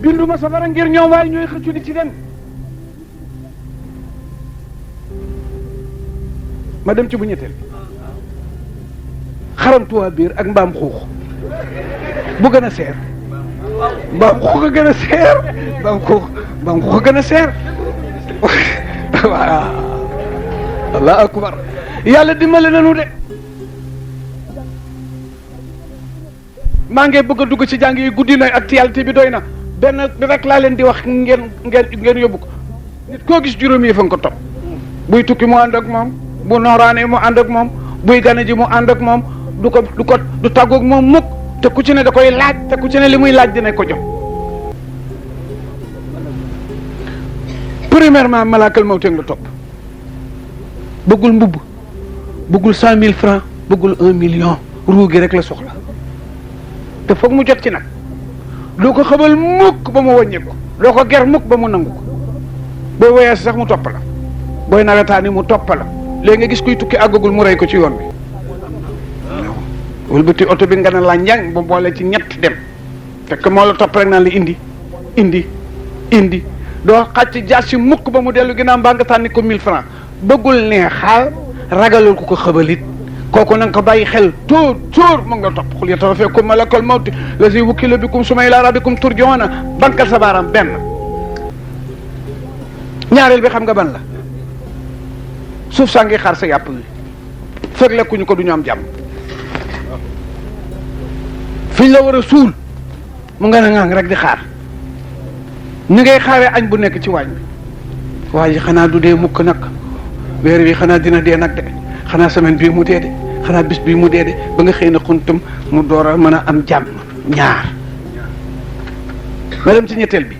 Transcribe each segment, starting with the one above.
binduma safara ngir ñoom waaye ñooy xëccu di ci dem. ma dem ci bu ñetteel xaramtuwaa biir ak mbaam xuux bu gën a seer mbaam xuux a gën a seer mbaam xuux a gën a seer waaw allah akbar yàlla dimbale nanu de maa ngi bëgg a dugg ci jàng yi guddi na actualité bi doy na benn rek laa leen di wax ngeen yóbbu ko nit koo gis juróomi fa nga ko topp buy tukki mu ànd ak moom bu nooraanee mu ànd ak moom buy gane ji mu ànd ak moom du tàggoog moom mukk te ku ci ne da koy laaj te ku ci ne li muy laaj dina ko jox. premièrement malaakal mawteeg la topp bëggul mbubb bëggul 100 000 francs bëggul 1 million ruu gi rek la soxla te foog mu jot ci nag doo ko xabal mukk ba mu wàññi ko doo ko ger mukk ba mu nangu ko booy voyage sax mu topp la booy nawetaani mu topp la léegi nga gis kuy tukki àggagul mu rey ko ci yoon bi wëlbati oto bi nga ne la njàng ba boole ci ñett dem fekk moo la topp rek naan la indi doo xàcc jaas si mukk ba mu dellu ginnaaw mbaa nga tànni ko 1000 francs bëggul neexal ragalul ku ko xabalit kooku na nga ko bàyyi xel tóor mu nga topp xul yatawaffakum malakul mawti lazi wukkila bikum summa ila rabbikum turjauna bankal sa baaraam benn ñaareel bi xam nga ban la suuf saa ngi xaar sa yàpp wi fekk lekkuñu ko du ñu am jàmm fiñ la war a suul mu nga ne ngang rek di xaar ni ngay xaaree añ bu nekk ci waañ bi waa ji xanaa du dee mukk nag weer wi xanaa dina dee nag de xanaa semaine bii mu dee de xanaa bis bii mu dee de ba nga xëy na xuntum mu door a mën a am jàmm ñaar ma dem ci ñetteel bi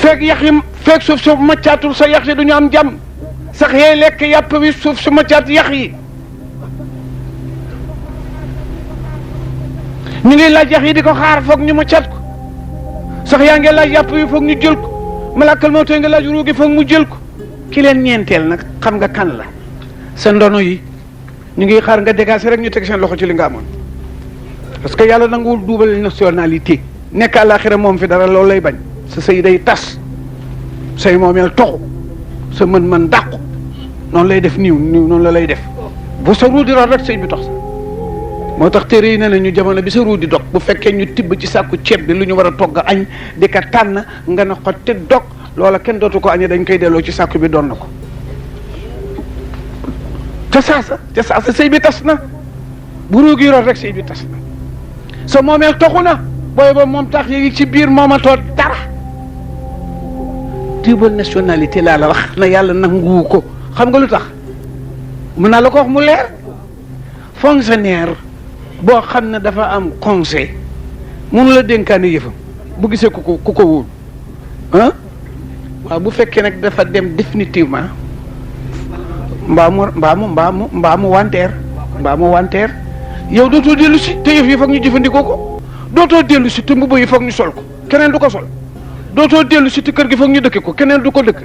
fekk yax yi fekk suuf su maccaatul sa yax yi du ñu am jàmm sax yee lekk yàpp wi suuf su maccaat yax yi ñu ngi laaj yax yi di ko xaar foog ñu maccaat ko sax yaa ngi laaj yàpp wi foog ñu jël ko malaakal mawti nga laaj ruugi foog mu jël ko ki leen ñeenteel nag xam nga kan la sa ndono yi ñu ngi xaar nga dégager rek ñu teg seen loxo ci li nga amoon parce que yàlla nanguwul duubal nationalité nekk àllaaxira moom fi dara loolu lay bañ sa sëy day tas say moomeel toxu sa mën-mën dàqu noonu lay def niiw noonu la lay def bu sa ruu di rot rek sëy bi tox sa moo tax téere yi ne na ñu jamono bi sa ruu di dog bu fekkee ñu tibb ci sàkku ceeb bi lu ñu war a togg añ di ka tànn nga ne xotti dog loola kenn dootu ko añee dañ koy delloo ci sàkku bi doon na ko ca saasa sëy bi tas na bu ruu gi rot rek sëy bi tas na sa moomeel toxu na booy ba moom tax yi ci biir moomatoo dara double nationalité laa la wax na yàlla nanguwu ko xam nga lu tax mën naa la ko wax mu leer fonctionnaire boo xam ne dafa am conseil mënu la dénkaane yëfam bu gisee ku ko wóolu ah waaw bu fekkee nag dafa dem définitivement mbaa mu wanteer yow dootoo dellu si te yëf yi foog ñu jëfandikoo ko dootoo dellu si te mbubb yi foog ñu sol ko keneen du ko sol dootoo dellu si te kër gi foog ñu dëkke ko keneen du ko dëkk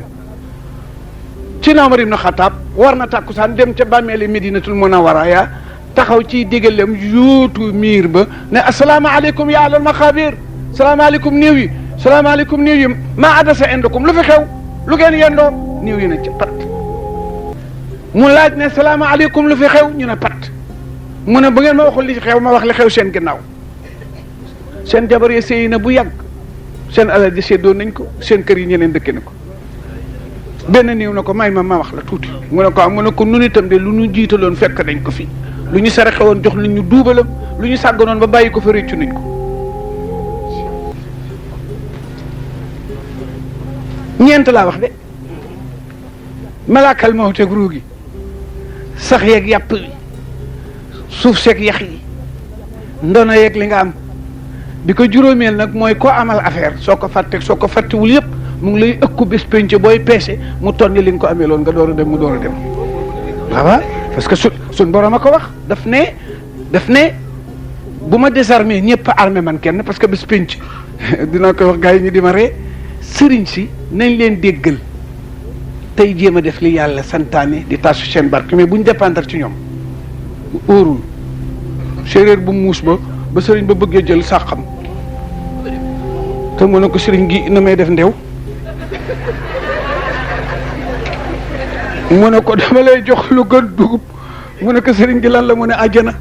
ci Umar ibn Xattaab war na tàkkusaan dem ca bàmmeeli Medinatul Munawwara ya taxaw ci digaleem yóotu miir ba ne asalaamaaleykum ya alal maxaabir salaamaaleykum néew yi salaamaaleykum néew yi maa adasa indakum lu fi xew lu ngeen yendoo néew yi ne ci pat mu laaj ne salaamaaleykum lu fi xew ñu ne pat mu ne bu ngeen ma waxul li ci xew ma wax li xew seen ginnaaw seen jabar yi sëy na bu yàgg seen alal ji séddoo nañ ko seen kër yi ñeneen dëkke na ko benn néew na ko may ma wax la tuuti mu ne ko nun itam de lu ñu jiitaloon fekk nañ ko fi lu ñu saraxe woon jox nañ ñu duubalam lu ñu sàgganoon ba bàyyi ko fa réccu nañ ko ñeent laa wax de malaakal mawteeg ruu gi sax yeeg yàpp wi suuf seeg yax yi ndono yeeg li nga am bi ko juróomeel nag mooy koo amal affaire soo ko fàttewul yëpp mu ngi lay ëkku bés penc booy peese mu tonni li nga ko amee loon nga door a dem mu door a dem waaw parce que suñ borom a ko wax daf ne bu ma désarmé ñëpp armé man kenn parce que bés penc dinaa koy wax gars yi ñu di ma ree sëriñ si nañ leen déggal tey jéem a def li yàlla santaane di tasu seen barke mais buñ dépendre ci ñoom óorul séeréer bu muus ba sëriñ ba bëggee jël sàqam te mu ne ko sëriñ gi na may def ndew mu ne ko dama lay jox lu gën dugub mu ne ko sëriñ gi lan la mu ne àjjana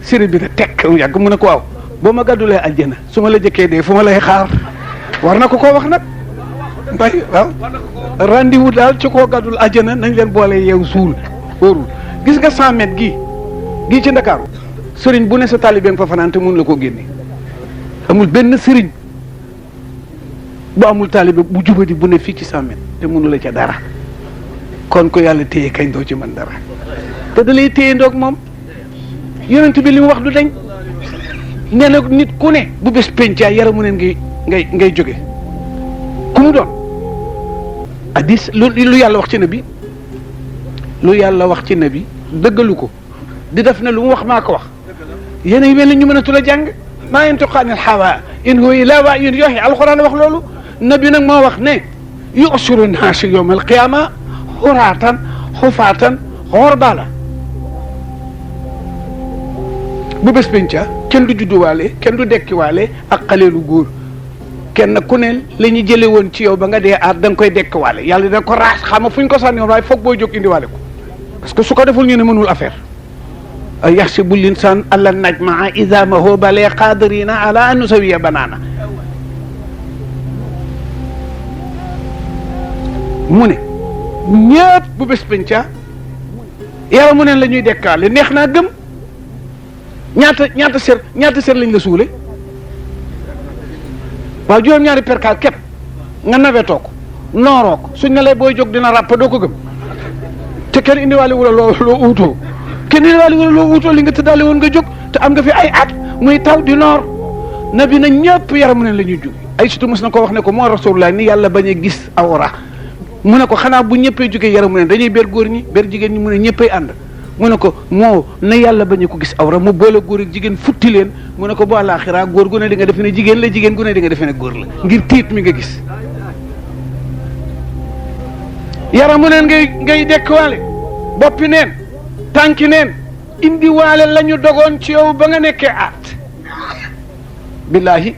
sëriñ bi ne tekk mu yàgg mu ne ko waaw boo ma gàddulee àjjana su ma la jëkkee dee fu ma lay xaar war na ko koo wax nag mbay waaw rendez-vous daal ci koo gàddul àjjana nañ leen boole yeew suul óorul gis nga 100 mètres gii ci Ndakaaru sëriñ bu ne sa taalibe nga fa fanaan te mun la ko génne amul benn sëriñ bu amul taalibe bu jubadi bu ne fii ci 100 mètres te mënu la ca dara kon ko yàlla téye kañ doo ci mën dara te da lay téye ndoog moom yonent bi li mu wax du dañ nee na nit ku ne bu bés pencaa yaramu neen ngay jóge ku mu doon hadis lu yàlla wax ci nabi lu yàlla wax ci nabi dëggalu ko di def ne lu mu wax maa ko wax yéen yi mel ni ñu mën a tula jàng maa yantiqu anil hawaa in huwa illaa wahyun yuuhaa alxuraan wax loolu nabi nag moo wax ne yuhsharu naasu yawmal qiyaama xuraatan xufaatan xorbaala bu bés penca kenn du judduwaale kenn du dekkiwaale ak xaleelu góor kenn ku ne la ñu jële woon ci yow ba nga dee aat da nga koy dekkiwaale yàlla dina ko raas xam nga fu ñu ko sànni woon waaye foog booy jóg indiwaale ko parce que su ko deful ñu ne mënul affaire yaxsibu l-insaanu an lan najma'a izaamahu balaa qaadiriina alaa an nusawwiya banaana mu ne ñëpp bu bés penca yaramu neen la ñuy dekkaale neex naa gëm ñaata ser lañ la suule waaw juróom-ñaari perkaal képp nga nawetoo ko nooroo ko suñ ne lay booy jóg dina ràpp doo ko gëm te kenn indiwaale wula loo uutoo kenn indiwaale wula loo uutoo li nga tëddaale woon nga jóg te am nga fi ay at muy taw di noor nabi na ñëpp yaramu neen la ñuy jóg ay surtout mos na ko wax ne ko moo rasulullah ni yàlla bañ a gis awra mu ne ko xanaa bu ñëppee jógee yaramu neen dañuy ber góor ñi ber jigéen ñi mu ne ñëppay ànd mu ne ko moo na yàlla bañ a ko gis awra mu boole góor ak jigéen futti leen mu ne ko bu àllaaxira góor gu ne di nga defe ne jigéen la jigéen gu ne di nga defe ne góor la ngir tiit mi nga gis yaramu neen ngay dekkwaale boppi neen tànki neen indiwaale la ñu dogoon ci yow ba nga nekkee aat billaahi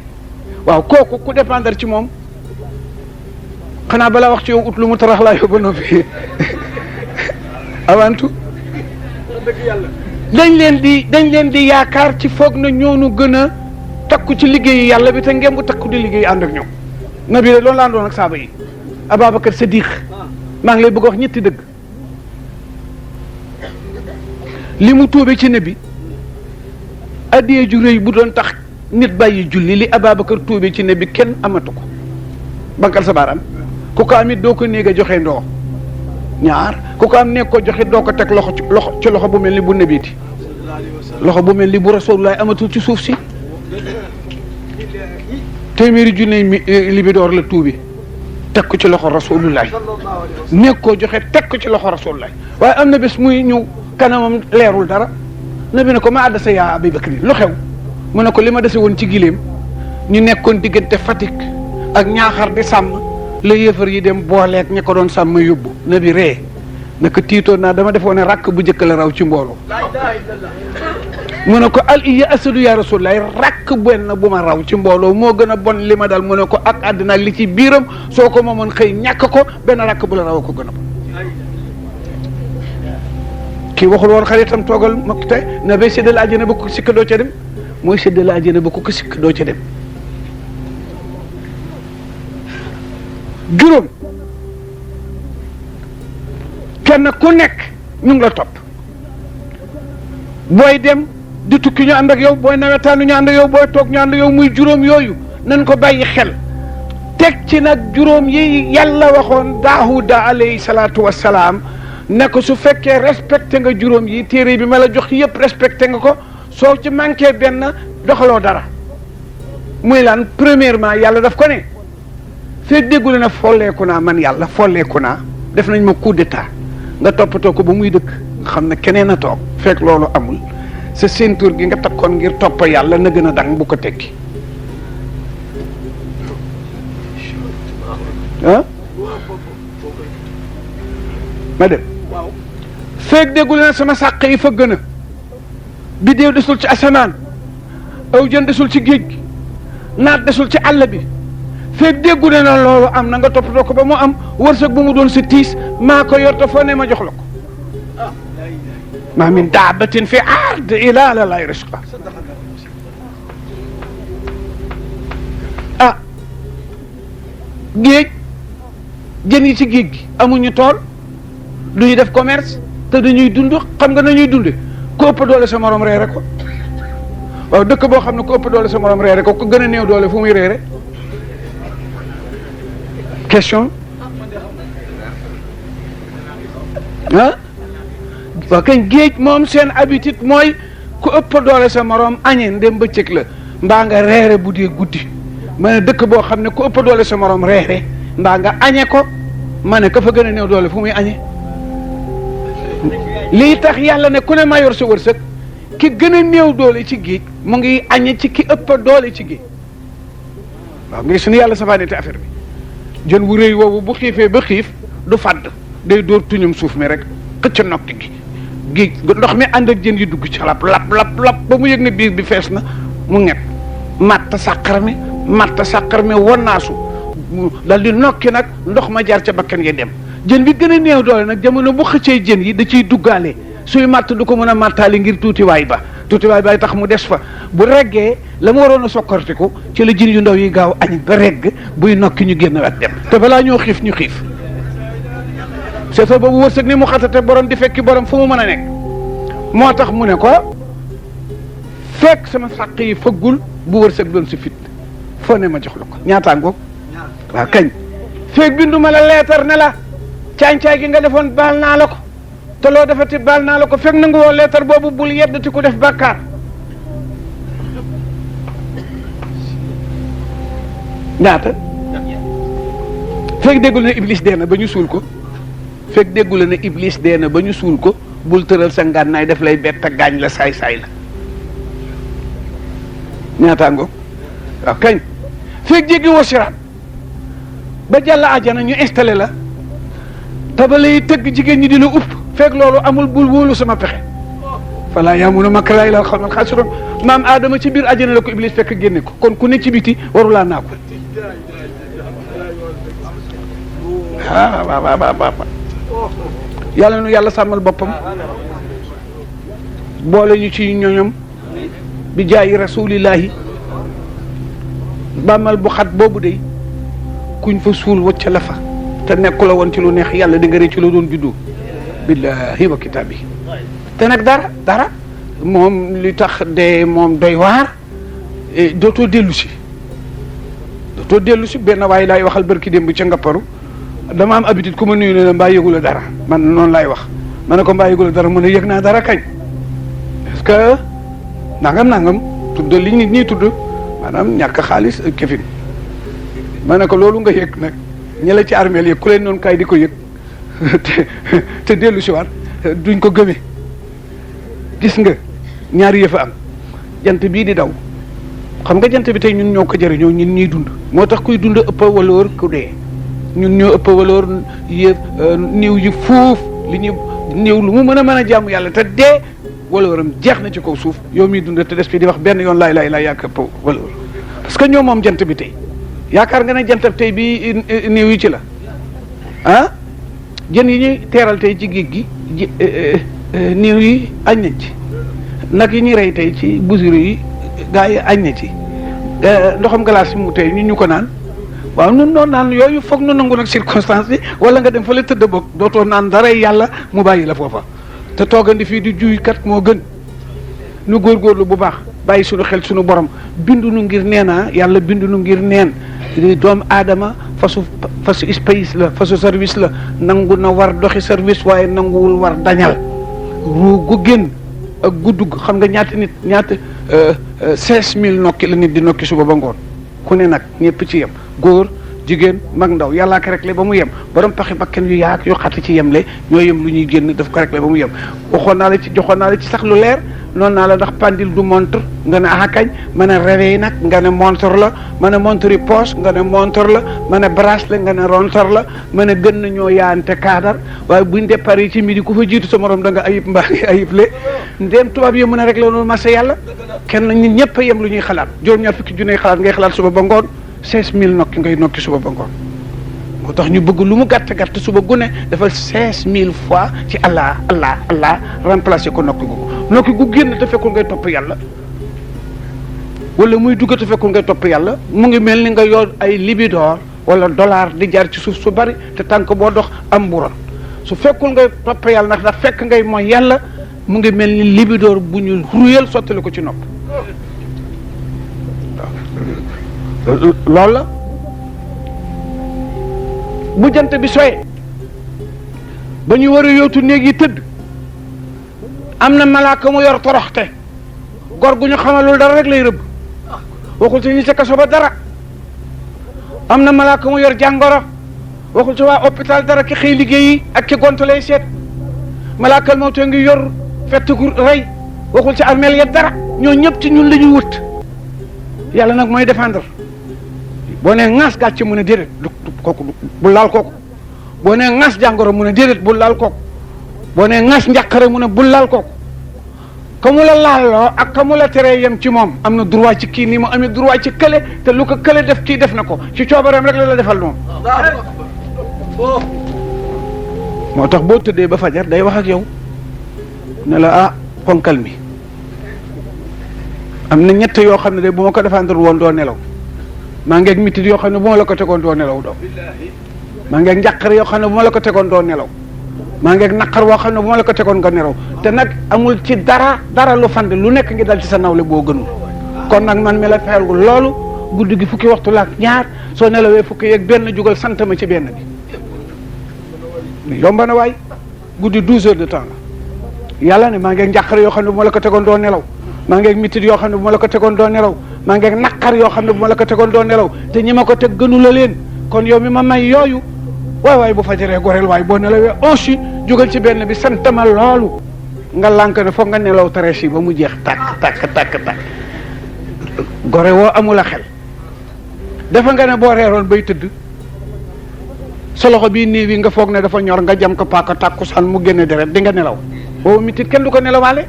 waaw kooku ku dépendre ci moom xanaa balaa wax ci yow ut lu mu tarax laa yóbba noppi avantu dañ leen di yaakaar ci foog na ñoonu gën a takku ci liggéeyu yàlla bi te ngeen bu takku di liggéey ànd ak ñoom nabi de loolu laa doon ak saaba yi Ababacar Sadiq maa ngi lay bëgg wax ñetti dëgg li mu tuube ci nabi addiyee ju rëy bu doon tax nit bàyyi julli li Ababacar tuube ci nabi kenn amatu ko bankal sa baaraam ku ko amit doo ko néeg a joxe ndoo ñaar ku ko am nekk ko joxe doo ko teg loxo bu mel ni bu nabiiti loxo bu mel ni bu rasulullah amatul ci suuf si téeméeri junne li bi door la tuubi teg ko ci loxo rasulullah nekk koo joxe teg ko ci loxo rasulullah waaye am na bés muy ñëw kanamam leerul dara nabi ne ko ma àddasa yaa Abi Bakri lu xew mu ne ko li ma dese woon ci gileem ñu nekkoon diggante Fatick ak Ñaaxar di sàmm la yëfar yi dem booleeg ña ko doon sàmm yóbbu nabi ree naka tiitoon naa dama defoon ne rakk bu njëkk la raw ci mbooloo mu ne ko al iya asadu ya rasulullah rakk benn bu ma raw ci mbooloo moo gën a bon li ma dal mu ne ko ak àddina ak li ci biiram soo ko moomoon xëy ñàkk ko benn rakk bu la raw ko gën a bon kii waxul woon xaritam toogal ma tey na bay séddale àjjana ba ko sikk doo ca dem mooy séddale àjjana ba ko sikk doo ca dem juróom kenn ku nekk ñu ngi la topp booy dem di tukki ñu ànd ak yow booy nawetaanu ñu ànd ak yow booy toog ñu ànd ak yow muy juróom yooyu nañ ko bàyyi xel teg ci nag juróom yi yàlla waxoon Daawuda alayhi salaatu wassalaam ne ko su fekkee respecté nga juróom yi téere bi ma la jox yëpp respecté nga ko soo ci manqué benn doxaloo dara muy lan premièrement yàlla daf ko ne fekk déggule na folleeku naa man yàlla folleeku naa def nañ ma coup d'état nga toppatoo ko ba muy dëkk nga xam ne keneen a toog fekk loolu amul sa ceinture gi nga takkoon ngir topp yàlla na gën a dang bu ko tekki ah ma dem feeg déggul na sama sàq yi fa gën a biddéew desul ci asamaan aw jën desul ci géej gi naat desul ci àll bi feeg déggu ne na loolu am na nga toppatoo ko ba mu am wërsëg bu mu doon si tiis maa ko yor te foo ne ma jox la ko ma min daabatin fi ard ila la lay risqa ah géej jën yi ci géej gi amuñu tool duñu def commerce te dañuy dund xam nga nañuy dunde ko ëpp doole sa morom reere ko waaw dëkk boo xam ne ko ëpp doole sa morom reere ko ko gën a néew doole fu muy reere question ah waaw kañ géej moom seen habitude mooy ku ëpp doole sa morom añee ndem bëccëg la mbaa nga reere bu dee guddi ma ne dëkk boo xam ne ku ëpp doole sa morom reere mbaa nga añe ko ma ne ka fa gën a néew doole fu muy añe lii tax yàlla ne ku ne maa yor sa wërsëg ki gën a néew doole ci géej mu ngi añe ci ki ëpp doole ci géej waaw ngi suñu yàlla safaanite affaire bi jën wu rëy woowu bu xiifee ba xiif du fàdd day dóor tuñum suuf mi rek xëcc nokki gi géej ndox mi ànd ak jën yi dugg ci lap ba mu yëg ne biir bi fees na mu ñett matt sàqar mi wonnaasu dal di nokki nag ndox ma jaar ca bakkan ya dem jën bi gën a néew doole nag jamono bu xëccee jën yi da ciy duggaale suy matt du ko mën a mattaali ngir tuutiwaay bay tax mu des fa bu reggee la mu waroon a sokkortiku ci la jën yu ndaw yi gaaw añ ba regg buy nokki ñu génn wet dem te balaa ñoo xiif ñu xiif c'est ça boobu wërsëg ni mu xatate borom di fekki borom fu mu mën a nekk moo tax mu ne ko fekk sama sàq yi fëggul bu wërsëg doon si fit foo ne ma jox la ko ñaataangoog waaw kañ feeg bindu ma la leetar ne la caañ-caay gi nga defoon baal naa la ko te loo defati baal naa la ko fekk nangu woo leetar boobu bul yeddati ku def bàkkaar ñaata fekk déggul ne iblis dee na ba ñu suul ko fekk déggul ne iblis dee na ba ñu suul ko bul tëral sa ngànnaay def lay bett ak gaañ la saay-saay la ñaataango waaw kañ fekk jéggi woo siraat ba jàll àjjana ñu installé la tabale yi tëgg jigéen ñi di la upp fekk loolu amul bul wóolu sama pexe falaa yaamuna makra llaahi illal qawmul xaasiruun maam Adama ci biir àjjana la ko iblis fekk génne ko kon ku ne ci biti warulaa naa ko waaw yàlla nu yàlla sàmmal boppam boole ñu ci ñoñom bi jaayi rasulillahi bàmmal bu xat boobu de kuñ fa suul wacca la fa te nekku la woon ci lu neex yàlla di nga rëcc ci la doon juddu billahi wa kitaabi te nag dara moom li tax de moom doy waar dootoo dellu si benn waaye laay waxal barki démb ca ngapparu dama am habitude ku ma nuyu ne la mbaa yëgu la dara man noonu laay wax ma ne ko mbaa yëgu la dara mu ne yëg naa dara kañ parce que nangam tuddal li nit ñi tudd maanaam ñàkk xaalis ak kefin ma ne ko loolu nga yëg nag ñi la ci armeel yëg ku leen noonu kaay di ko yëg te dellu si waat duñ ko gëmee gis nga ñaari yëfa am jant bii di daw xam nga jant bi tey ñun ñoo ko jëriñoo ñun ñuy dund moo tax kuy dund ëpp valeur ku dee ñun ñoo ëpp valeur néew yi fuuf li ñu néew lu mu mën a jaamu yàlla te dee valeuram jeex na ci kaw suuf yow miy dund te des fi di wax benn yoon laay yàq ëpp valeur parce que ñoo moom jant bi tey yaakaar nga ne jant tey bi néew yi ci la ah jën yi ñuy teeral tey ci géej gi néew yi añ nañ ci nag yi ñuy rey tey ci busuru yi gaa yi añ na ci ndoxam glace yi mu tey ñu ko naan waaw nun noonu naan yooyu foog nu nangu nag circonstance bi wala nga dem fa la tëdd boog dootoo naan dara yàlla mu bàyyi la foofa te toogandi fii di juy kat moo gën nu góorgóorlu bu baax bàyyi suñu xel suñu borom bindu nu ngir neenaa yàlla bindu nu ngir neen doomu aadama fasu space la fasu service la nangu na war doxi service waaye nanguwul war dañal ruu gu génn ak guddug xam nga ñaata 16000 nokki la nit di nokki suba ba ngoon ku ne nag ñëpp ci yem góor jigéen mag ndaw yàllaa ko réglé ba mu yem borom paxi bakken yu yaak yu xati ci yem le ñoo yem lu ñuy génn daf ko réglé ba mu yem joxoon naa la ci sax lu leer noonu naa la ndax pendule du montre nga ne akañ ma ne réveil nag nga ne montre la ma ne montre yi poche nga ne montre la ma ne bracelet nga ne montre la ma ne gën nañoo yaante kaadar waaye buñ départ yi ci midi ku fa jiitu sa morom da nga ayib mbaa ngi ayib le ndéem tubaab yi mën a rek la noonu marché yàlla kenn ñun ñëpp a yem lu ñuy xalaat juróom-ñaar fukki junne xalaat ngay xalaat suba ba ngoon 16000 nokki ngay nokki suba ba ngoon moo tax ñu bëgg lu mu gàtt gàtt suba gune dafa 16000 fois ci allah allah allah remplacé ko nokki gu génn te fekkul ngay topp yàlla wala muy dugg te fekkul ngay topp yàlla mu ngi mel ni nga yor ay libidoor wala dollar di jaar ci suuf su bari te tànk boo dox am mburon su fekkul ngay topp yàlla ndax daf fekk ngay mooy yàlla mu ngi mel ni libidoor bu ñu ruyal sottali ko ci nopp loolu la bu jant bi soyee ba ñu war a yootu néeg yi tëdd am na malaaka mu yor toroxte gor gu ñu xamalul dara rek lay rëbb waxul ci ñi ca kaso ba dara am na malaaka mu yor jàngoro waxul ci waa hôpital dara ki xëy liggéeyi ak ki gont lay seet malaakal moo te ngi yor fett gu rey waxul ci armeel ya dara ñoo ñëpp ci ñun la ñuy wut yàlla nag mooy défendre boo nee ŋaas gàcce mu ne déedéet kooku bu laal kooku boo nee ŋaas jàngoro mu ne déedéet bu laal kooku boo nee ŋaas njàqare mu ne bu laal kooku ka mu la laaloo ak ka mu la teree yem ci moom am na droit ci kii nii mu amee droit ci kële te lu ko kële def kii def na ko ci coobareem rek la defal noonu moo tax boo tëddee ba fajar day wax ak yow ne la ah ponkal mi am na ñett yoo xam ne de bu ma ko défendre woon doo nelaw maa ngeeg mitit yoo xam ne bu ma la ko tegoon doo nelaw doo maa ngeeg njàqar yoo xam ne bu ma la ko tegoon doo nelaw maa ngeeg naqar woo xam ne bu ma la ko tegoon nga nelaw te nag amul ci dara lu fande lu nekk ngi dal ci sa nawle boo gënul kon nag man mi la fexeel loolu guddi gi fukki waxtu la ak ñaar soo nelawee fukki yeeg benn jugal sant ma ci benn bi yomba na waay guddi 12 heures de temps la yàlla ne maa ngeeg njàqar yoo xam ne bu ma la ko tegoon doo nelaw maa ngeeg mitit yoo xam ne bu ma la ko tegoon doo nelaw maa ngeeg naqar yoo xam ne bu ma la ko tegoon doo nelaw te ñi ma ko teg gënu la leen kon yow mi ma may yooyu waay bu fajaree goreel waay boo nelawee onsi jógal ci benn bi santama loolu nga lànk ne foog nga nelaw tarees yi ba mu jeex tàkk gore woo amul a xel dafa nga ne boo reeroon bay tëdd sa loxo bii nii wi nga foog ne dafa ñor nga jam ko paaka tàkkusaan mu génne deret di nga nelaw boobu mitit kenn du ko nelawaale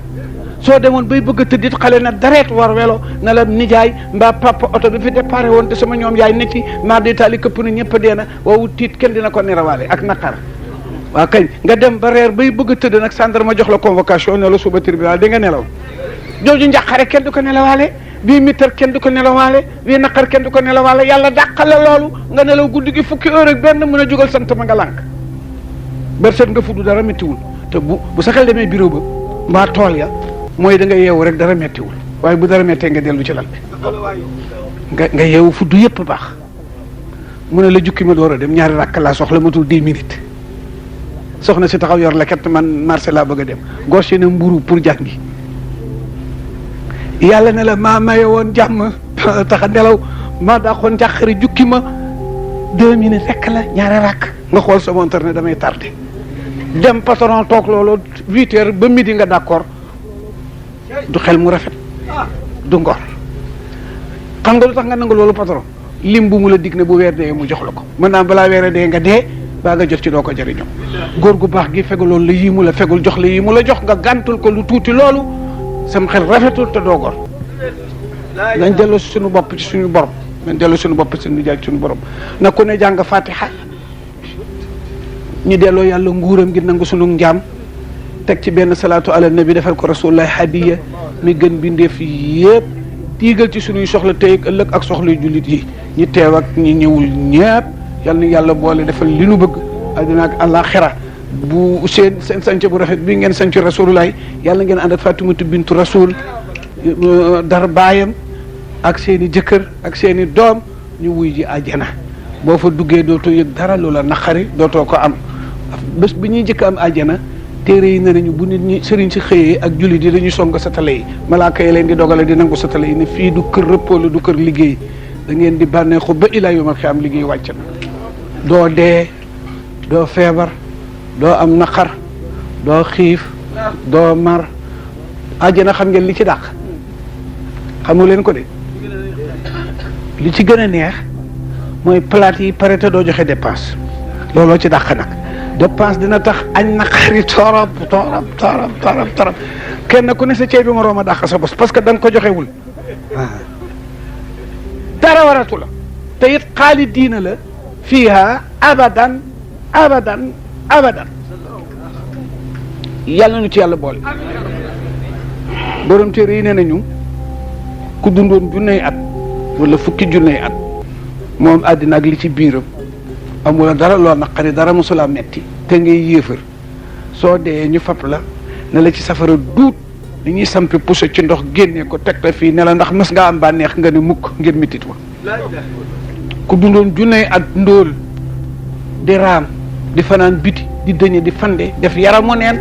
soo demoon bay bëgg a tëddit xale na dareet war welo na la nijaay mbaa papa oto bi fi déparé woon te sama ñoom yaay ne ci maa di taali këpp na ñëpp a dee na waawu tiit kenn dina ko nelawaale ak naqar waa kañ nga dem ba reer bay bëgg a tëdd nag gendarme jox la convocation ne la suba tribunal di nga nelaw jooju njàqare kenn du ko nelawaale bii mitar kenn du ko nelawaale bii naqar kenn du ko nelawaale yàlla dàqal la loolu nga nelaw guddi gi fukki heure ak benn mën a jógal sant ma nga lànk berset nga fuddu dara méttiwul te bu sa xel demee bureau ba mbaa tool ya mooy da nga yeewu rek dara méttiwul waaye bu dara méttee nga dellu ci lal bi nga yeewu fuddu yëpp baax mu ne la jukki ma door a dem ñaari rakk laa soxla matul 10 minutes soxna si taxaw yor la ket man marché laa bëgg a dem gos yi ne mburu pour jàngi yàlla ne la maa maye woon jàmm tax a nelaw maa daaxoon jàqari jukki ma 2 minutes rek la ñaari rakk nga xool sa montre ne damay tardé dem patron toog loolu 8 heures ba midi nga d'accord du xel mu rafet du ngor xam nga lu tax nga nangu loolu patron lim bu mu la dig ne bu weer dee mu jox la ko mën naa balaa weer dee nga dee baa nga jot ci doo ko jëriñoo góor gu baax gi fegul loolu la yii mu la fegul jox la yii mu la jox nga gàntul ko lu tuuti loolu sam xel rafetul te doo gor nañ delloo suñu bopp ci suñu borom nañ delloo suñu bopp ci suñu jaay suñu borom na ku ne jàng fatiha ñu delloo yàlla nguuram gi nangu suñu njaam teg ci benn salaatu ala nabi defal ko rasulullah hadiya mi gën bindeef yëpp tiigal ci suñuy soxla tey ak ëllëg ak soxla jullit yi ñi teew ak ñi ñëwul ñëpp yal na yàlla boole defal li nu bëgg àddina ak àllaaxira bu seen sanc bu rafet bi ngeen sanc rasulullah yàlla ngeen ànd ak Fatimatu bintu rasul dara baayam ak seen i jëkkër ak seen i doom ñu wuy ji àjjana boo fa duggee dootoo yëg dara loola naqari dootoo ko am bés bi ñuy jëkk am àjjana téere yi ne nañu bu nit ñi sëriñ si xëyee ak jullit yi dañuy song satale yi malaaka yi leen di dogale di nangu satale yi ne fii du kër repos du kër liggéey da ngeen di bànneexu ba ilaa yomal xiyaam liggéey wàcc na doo dee doo feebar doo am naqar doo xiif doo mar àjjana xam ngeen li ci dàq xamu leen ko de li ci gën a neex mooy plate yi pare te doo joxe dépense looloo ci dàq nag dépense dina tax añ na xari torop kenn ku ne sa ceeb bi moroom a dàq sa bos parce que da nga ko joxewul dara waratu la te it xaalidiina la fiiha abadan abadan abadan yàlla nu ci yàlla boole borom téere yi nee nañu ku dundoon junney at wala fukki junney at moom àddina ak li ci biiram amula dara loo naqari dara mosula metti te ngay yéefar soo dee ñu fab la ne la ci safara duut li ñuy sampi puso ci ndox génnee ko teg la fii ne la ndax mës ngaa am bànneex nga ne mukk ngir mitit wa ku dundoon junney at ndóol di raam di fanaan biti di dëñe di fande def yaramu neen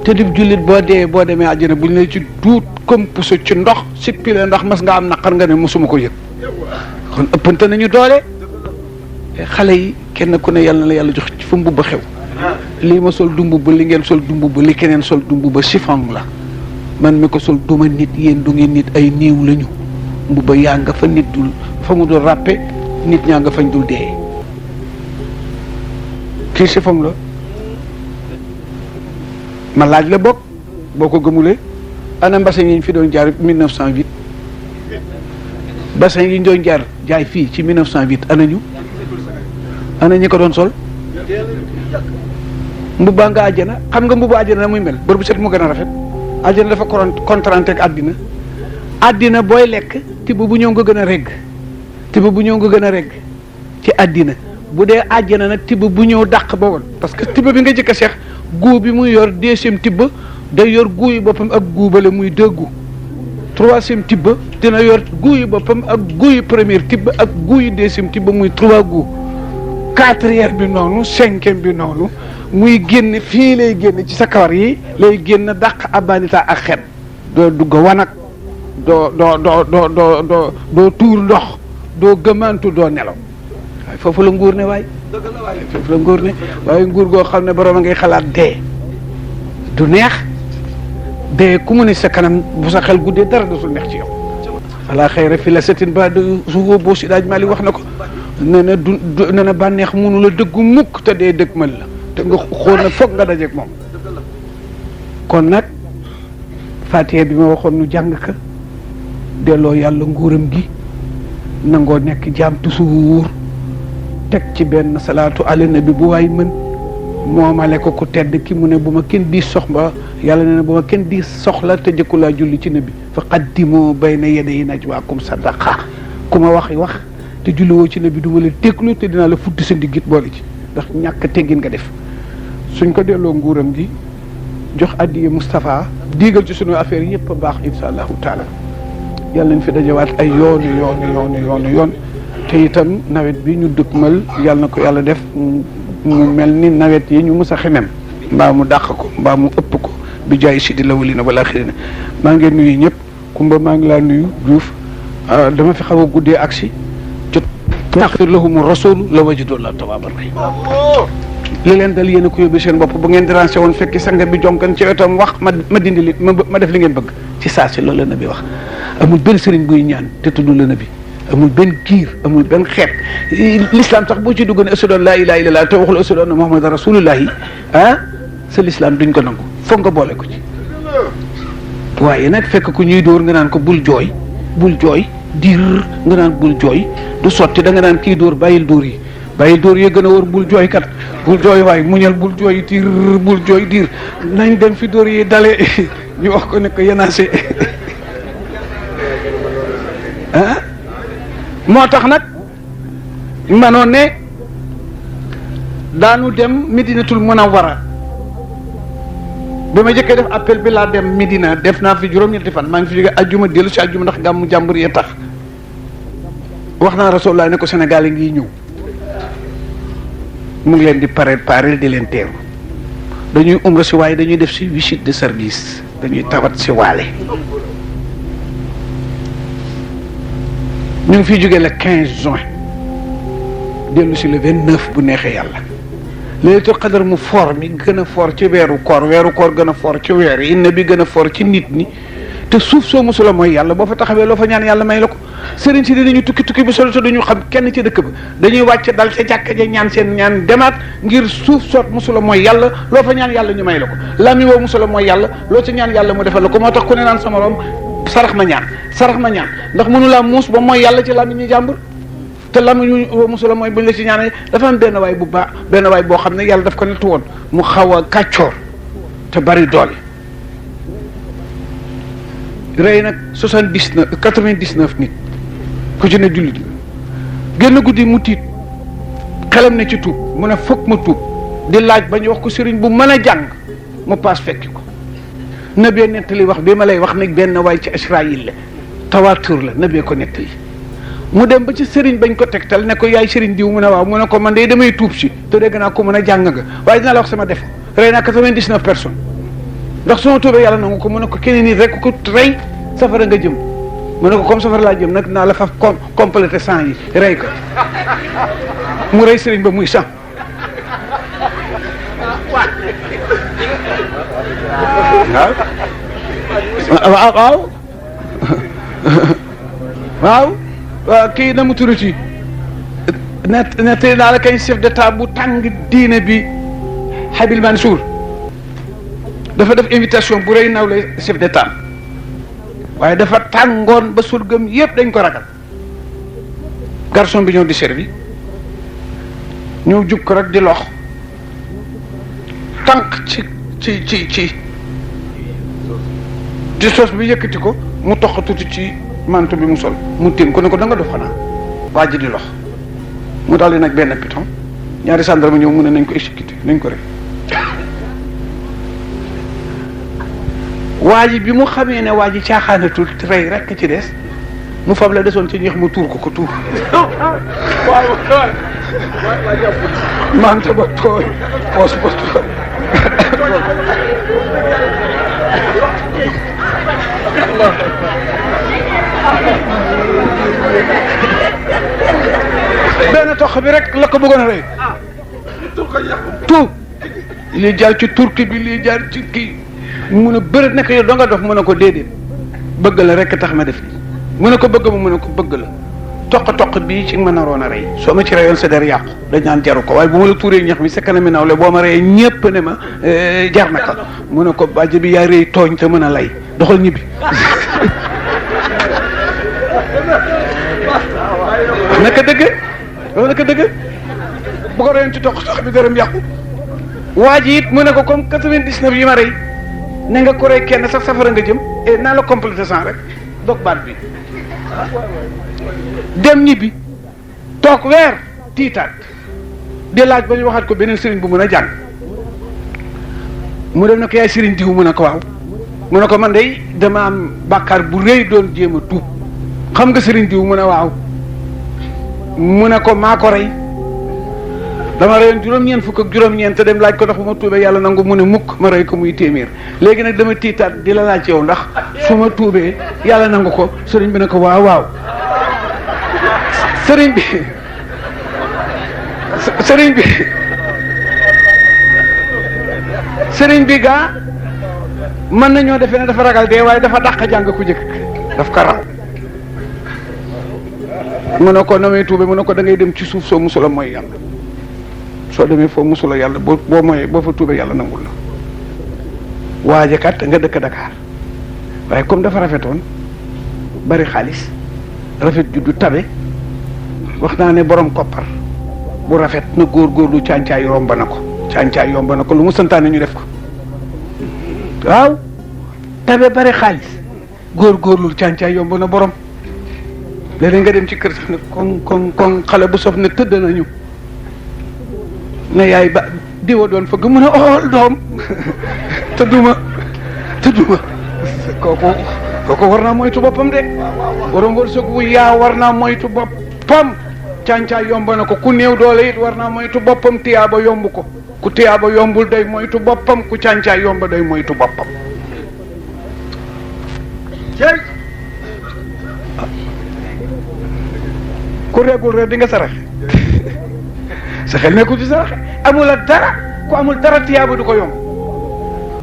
te di jullit boo dee boo demee àjjana buñ la ci duut comme puso ci ndox sippi la ndax mas nga am naqar nga ne mosuma ko yëg kon ëppante nañu doole xale yi kenn ku ne yàlla na la yàlla jox ci fa mbubb xew lii ma sol du mbubb li ngeen sol du mbubb li keneen sol du mbubb chiffon la man mi ko sol duma nit yéen du ngeen nit ay néew lañu mbubba yaa nga fa nit dul fa mu dul ràppe nit ñaa nga fañ dul dee kii chiffon la ma laaj la bokk boo ko gëmulee ana mbasin yi ñu fi doon jaar 1908 bassin yi ñu doon jaar jaay fii ci 1908 ana ñi ko doon sol mbubbaa nga àjjana xam nga mbubba àjjana na muy mel bër bu set mu gën a rafet àjjana dafa contranté ak àddina booy lekk tibb bu ñëw nga gën a regg tibb bu ñëw nga gën a regg ci àddina bu dee àjjana nag tibb bu ñëw dàq ba woon parce que tibb bi nga jëkk a seex guu bi muy yor deuxième tibb day yor guu yi boppam ak guubale muy deux goût troisième tibb dina yor guu yi boppam ak guu yi première tibb ak guu yi deuxième tibb muy trois goût quatrième bi noonu cinquième bi noonu muy génn fii lay génn ci sa kawar yi lay génn dàq abanita ak xet doo dugg wanag doo tuur ndox doo gëmantu doo nelaw waaye foofu la nguur ne waay foofu la nguur ne waaye nguur goo xam ne borom a ngay xalaat dee du neex dee ku mu ne sa kanam bu sa xel guddee dara dootul neex ci yow ala xayra fi la setin ba su boo si daaj mali wax na ko ne na du ne na bànneex mënu la dëggu mukk te dee dëgg mën la te nga xool na foog nga dajeeg moom kon nag Fatiha bi ma waxoon nu jàng ka delloo yàlla nguuram gi nangoo nekk jaam toujours teg ci benn salaatu ala nabi bu waay mën moomale ko ku tedd ki mu ne bu ma kenn di soxla yàlla ne bu ma kenn di soxla te jëkku laa julli ci nabi fa qaddimu bayna yaday najwaakum sadaqa ku ma wax te julliwoo ci nabi du ma la déglu te dinaa la futti sa ndiggit boole ci ndax ñàkk teggin nga def suñ ko delloo nguuram gi jox addiye Moustapha diigal ci sunu affaire yëpp a baax insha allahu taala yàlla nañ fi dajawaat ay yoon te itam nawet bi ñu dëkkmal yàlla na ko yàlla def mu mel ni nawet yi ñu mës a xemem mbaa mu dàq ko mbaa mu ëpp ko bi jaay si di lawalina wala xirina maa ngi nuyu ñëpp Kumba maa ngi laa nuyu Diouf dama fi xaw a guddee agsi ci taxfir lahumu rasul la wajidullah tawaaban rahim li leen dal yéen a ko yóbbu seen bopp bu ngeen dérangé woon fekki sanga bi jonkan ci wetam wax ma dindi li ma def li ngeen bëgg ci saa si loolu la nabi wax amul benn sëriñ buy ñaan te tudd la nabi amul benn giir amul benn xeet l'islam sax boo ci dugg ne ashhadu an laa ilaaha illallaah te waxul ashhadu anna muhammadan rasulullahi sa l'islam duñ ko nangu foog nga boole ko ci waaye nag fekk ku ñuy dóor nga naan ko bul jooy diir nga naan bul jooy du sotti da nga naan kii dóor bàyyil dóor yi gën a wër bul jooy kat bul jooy waaye muñal bul jooy diir nañ dem fi dóor yi dale ñu wax ko ne ko yenaase moo tax nag manoon ne daanu dem Medinatul Munawwara bi ma jëkkee def appel bi laa dem Medina def naa fi juróom-ñetti fan maa ngi fi jóge ajjuma dellu si ajjuma ndax gàmmu jàmbur yee tax wax naa Rasulullah ne ko Sénégal yi ngi ñëw mu ngi leen di préparer di leen teeru dañuy umra si waaye dañuy def si visite de service dañuy tawat si waale ñu ngi fiy jógee le 15 juin dellu si le 29 bu neexee yàlla laylatul qadar mu for mi gën a for ci weeru koor gën a for ci weer yi inna bi gën a for ci nit ñi te suuf soo mosula mooy yàlla boo fa taxawee loo fa ñaan yàlla may la ko. sëriñ si dinañu tukki bu solo te duñu xam kenn ci dëkk ba dañuy wàcc dal ca jàkka ja ñaan seen ñaan demaat ngir suuf soot mosula mooy yàlla loo fa ñaan yàlla ñu may la ko. lami woo mosula mooy yàlla loo ca ñaan yàlla mu defal la ko moo tax ku ne naan sama morom sarax ma ñaan ndax mënulaa muus ba mooy yàlla ci lami ñu jàmbur. te lami woo mosula mooy buñ la ci ñaanee dafa am benn waay boo xam ne yàlla daf ko nettu woon mu xaw a kàccoor te bari doole rey nag 99 nit ku ci ne jullit génn guddi mu tiit xelam ne ci tuub mu ne foog ma tuub di laaj ba ñu wax ko sëriñ bu mën a jàng mu paas fekki ko nabee nettali wax bi ma lay wax nag benn waay ci Israël la tawaatur la nabee ko nettali mu dem ba ci sëriñ bañ ko tegtal ne ko yaay sëriñ diw mu ne waaw mu ne ko man de damay tuub si te dégg naa ko mën a jàng nga waaye dina la wax sama def rey naa 99 personnes ndax su ma tuubee yàlla nangu ko mu ne ko keneen nit rek ko rey safara nga jëm mu ne ko comme safara laa jëm nag naa la fa complété 100 yi rey ko mu rey sëriñ ba muy 100 waaw kii na mu turuti net naa la kañ chef d'état bu tàng diine bi Habil Mansour dafa def invitation bu rëy nawle chef d'état waaye dafa tàngoon ba surgam yëpp dañ ko ragal garçon bi ñëw di servi ñëw jub ko rek di lox tànk ci sos bi yëkkati ko mu toq tuuti ci manto bi mu sol mu tiim ko ne ko da nga dof xanaa waa ji di lox mu daal di nag benn piton ñaari gendarme ñëw mu ne nañ ko exécuté nañ ko rek waa ji bi mu xamee ne waa ji caaxaanatul rey rekk ci des mu fab la desoon ci ñeex mu tuur ko tuur mante ba tooy poos ba tooy benn tox bi rek la ko bëggoon a rey tuub lii jaar ci turki bi lii jaar ci kii mu ne bëri nekk yow doo nga dof mu ne ko déedéet bëgg la rek tax ma def lii mu ne ko bëgg ma mu ne ko bëgg la toq bii ci ma naroon a rey soo ma ci reyoon sa der yàqu dañ naan jaru ko waaye bu ma la tuuree ñax mi sa kanam mi nawle boo ma reyee ñépp ne ma jar na ko mu ne ko bàjj bi yaa rëy tooñ te mën a lay doxal ñibbi naka dëgg loolu naka dëgg bu ko reyoon ci toq bi dërëm yàqu waa ji it mu ne ko comme 99 yi ma rey ne nga ko rey kenn sax safara nga jëm et naa la complété sans rek dog baat bi dem ñibbi toog weer tiitaat di laaj ba ñu waxaat ko beneen sëriñ bu mën a jàng mu dem ne ko yaay sëriñ diw mu ne ko waaw mu ne ko man de dama am bàkkaar bu rëy doon jéem a tuub xam nga sëriñ diw mu ne waaw mu ne ko maa ko rey dama reyoon juróom-ñeent fukk ak juróom-ñeent te dem laaj ko ndax bu ma tuubee yàlla nangu mu ne mukk ma rey ko muy téeméer léegi nag dama tiitaat di la laaj yow ndax su ma tuubee yàlla nangu ko sëriñ bi ne ko waaw waaw sëriñ bi gaa mën nañoo defee ne dafa ragal dee waaye dafa dàq jàng ku jëkk daf ko raw mu ne ko na may tuube mu ne ko da ngay dem ci suuf soo musula mooy yàlla soo demee foo musula yàlla boo mooyee boo fa tuube yàlla nangul la waaje kat nga dëkk Dakar waaye comme dafa rafetoon bari xaalis rafet juddu tabe wax naa ne borom koppar bu rafet na góorgóorlu càncaay yomb na ko lu mu santaane ñu def ko waaw tabe bari xaalis góorgóorlu càncaay yomb na borom léeg-léeg nga dem ci kër sax ne kon xale bu sof ne tëdd nañu ne yaay ba diwa doon fëgg mu ne ool doom tëdduma kooku war naa moytu boppam de borom wërsëg wu yaa war naa moytu boppam càncaay yomb na ko ku néew doole it war naa moytu boppam tiyaaba yomb ko ku tiyaaba yombul day moytu boppam ku càncaay yomb day moytu boppam ku reegul rek di nga saraxe sa xel nekkul ci saraxe amul dara ku amul dara tiyaaba du ko yomb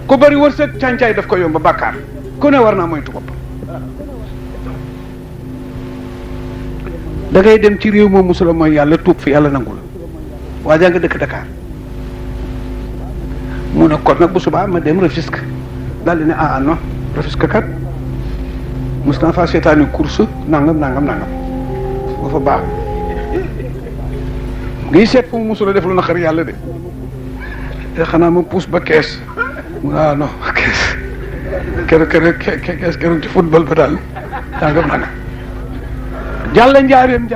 ku bari wërsëg càncaay daf ko yomb bàkkaar ku ne war naa moytu boppam da ngay dem ci réew moom musula mooy yàlla tuub fi yàlla nangu la waa jaa nga dëkk Dakar mu ne kon nag bu subaa ma dem Rufisque daal di ne non Rufisque kat mos naa faa seetaani course nangam ba fa baax ngi seet fu mu musula def lu naqar yàlla de te xanaa ma puus ba kees mu non kees keroog ci football ba daal nangam jàll njaareem